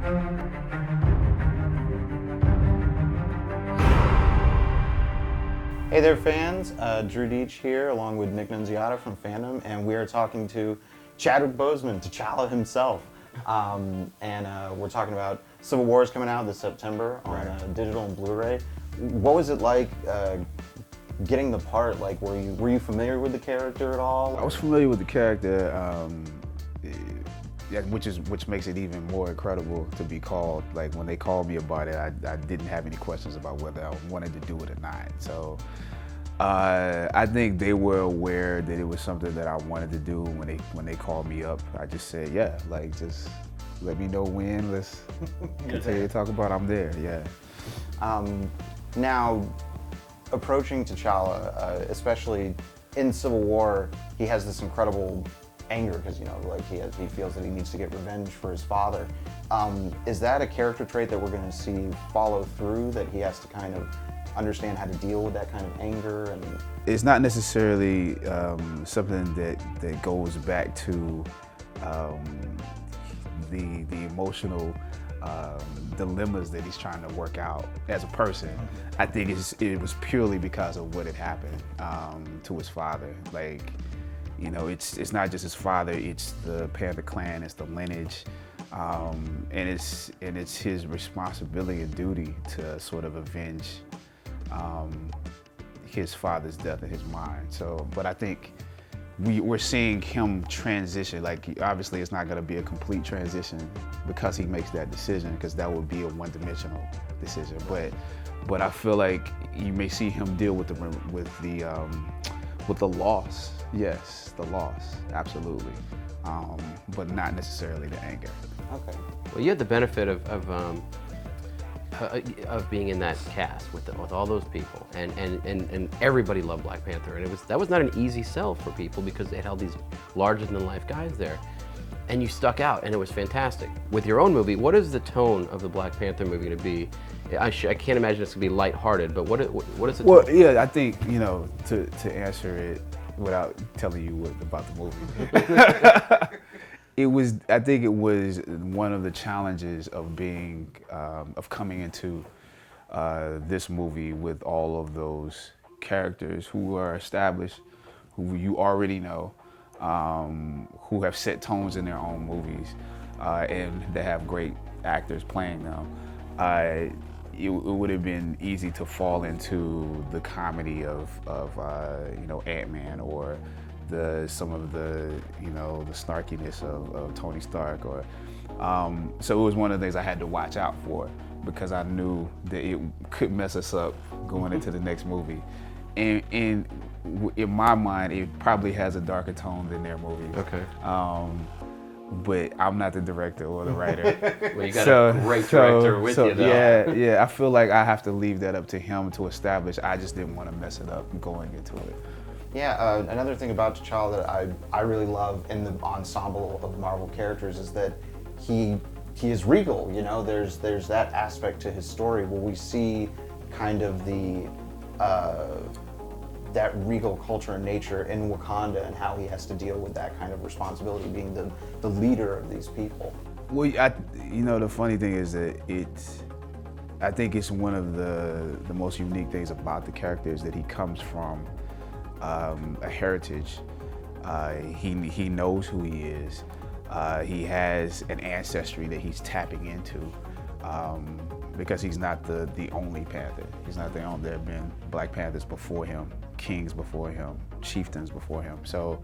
Hey there, fans. Drew Deitch here, along with Nick Nunziata from Fandom, and we are talking to Chadwick Boseman, T'Challa himself. We're talking about Civil War is coming out this September on digital and Blu-ray. What was it like getting the part? Like, were you familiar with the character at all? I was familiar with the character, which makes it even more incredible to be called. Like, when they called me about it, I didn't have any questions about whether I wanted to do it or not. So I think they were aware that it was something that I wanted to do when they called me up. I just said, yeah, like, just let me know when. Let's continue to talk about it. I'm there, yeah. Now, approaching T'Challa, especially in Civil War, he has this incredible anger because, you know, like he feels that he needs to get revenge for his father. Is that a character trait that we're going to see follow through, that he has to kind of understand how to deal with that kind of anger? And it's not necessarily something that goes back to the emotional dilemmas that he's trying to work out as a person. I think it was purely because of what had happened to his father. Like, you know, it's not just his father, it's the Panther clan, it's the lineage, and it's his responsibility and duty to sort of avenge his father's death in his mind. So, but I think we're seeing him transition. Like, obviously it's not going to be a complete transition because he makes that decision, because that would be a one-dimensional decision. But I feel like you may see him deal with the loss. Yes, the loss, absolutely, but not necessarily the anger. Okay. Well, you had the benefit of being in that cast with all those people, and everybody loved Black Panther, and that was not an easy sell for people because it held these larger-than-life guys there, and you stuck out, and it was fantastic. With your own movie, what is the tone of the Black Panther movie going to be? I can't imagine it's going to be lighthearted, but what is the tone? Well, yeah, I think, you know, to answer it without telling you about the movie. I think it was one of the challenges of coming into this movie with all of those characters who are established, who you already know, who have set tones in their own movies, and they have great actors playing them. It would have been easy to fall into the comedy of you know, Ant-Man, or some of the, you know, the snarkiness of Tony Stark, or so it was one of the things I had to watch out for, because I knew that it could mess us up going into the next movie. And in my mind, it probably has a darker tone than their movie. Okay. But I'm not the director or the writer. Well, you got a great director with you, though. Yeah, I feel like I have to leave that up to him to establish. I just didn't want to mess it up going into it. yeah, another thing about T'Challa that I really love in the ensemble of Marvel characters is that he is regal. You know, there's that aspect to his story where we see kind of that regal culture and nature in Wakanda, and how he has to deal with that kind of responsibility, being the leader of these people. Well, you know, the funny thing is that I think it's one of the most unique things about the character is that he comes from a heritage. He knows who he is. He has an ancestry that he's tapping into, because he's not the only Panther. He's not the only. There have been Black Panthers before him, kings before him, chieftains before him. So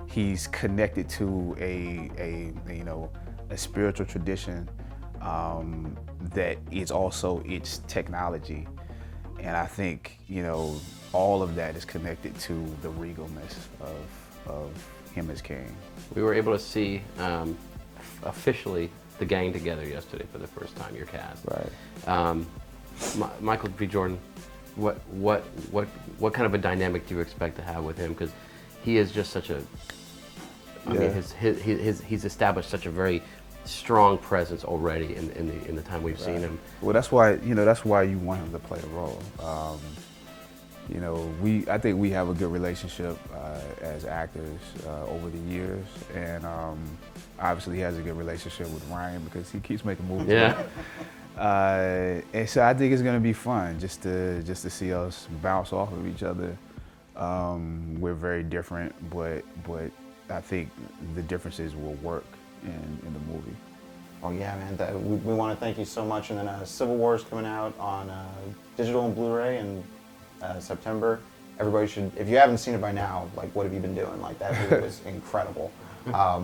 he's connected to a you know, a spiritual tradition that is also its technology. And I think, you know, all of that is connected to the regalness of him as king. We were able to see officially the gang together yesterday for the first time, your cast. Right. Michael B. Jordan, what kind of a dynamic do you expect to have with him? Because he is just such a, I mean, he's established such a very strong presence already in the time we've seen him. Well, that's why you want him to play the role. You know, I think we have a good relationship as actors over the years, and obviously he has a good relationship with Ryan because he keeps making movies. Yeah. And so I think it's gonna be fun just to see us bounce off of each other. We're very different, but I think the differences will work in the movie. Well, yeah, man. We want to thank you so much. And then Civil War is coming out on digital and Blu-ray in September. Everybody should, if you haven't seen it by now, like, what have you been doing? Like, that movie was incredible. Yeah,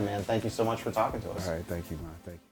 man. Thank you so much for talking to us. All right, thank you, man. Thank you.